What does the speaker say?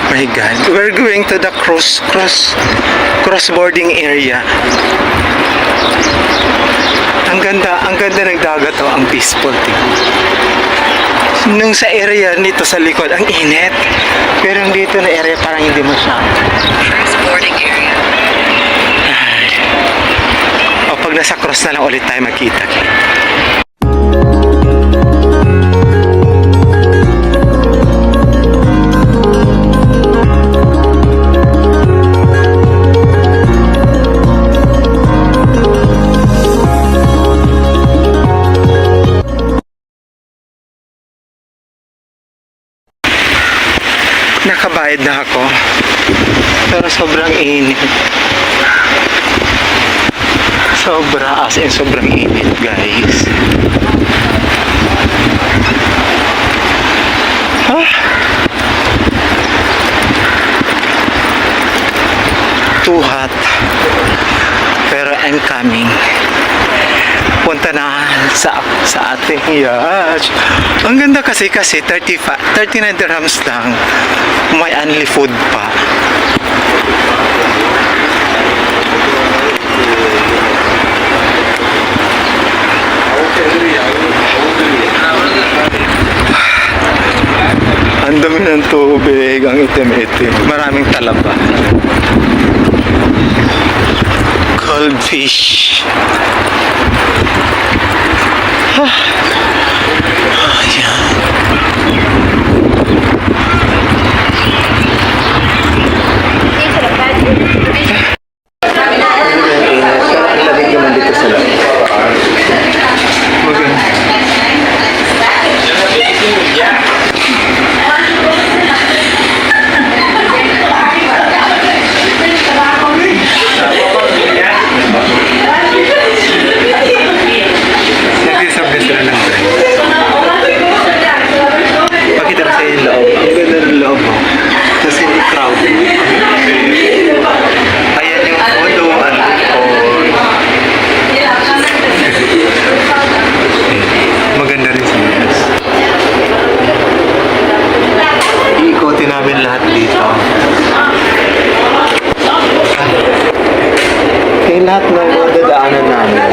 My God. We're going to the cross-boarding area. Ang ganda ng dagat, oh, ang peaceful. Nung sa area nito sa likod, ang init. Pero dito na area parang hindi masyado. Cross-boarding area. O pag nasa cross na lang ulit tayo magkita. Nakabayad na ako. Pero sobrang init. Sobrang init, guys. Too hot. Pero I'm coming. Punta na sa ating yacht. Ang ganda kasi 39 dirhams lang. May only food pa. Ang dami ng tubig, ang itim-itim. Maraming talaba. Cold fish. Ayan. Lahat ng dadaanan namin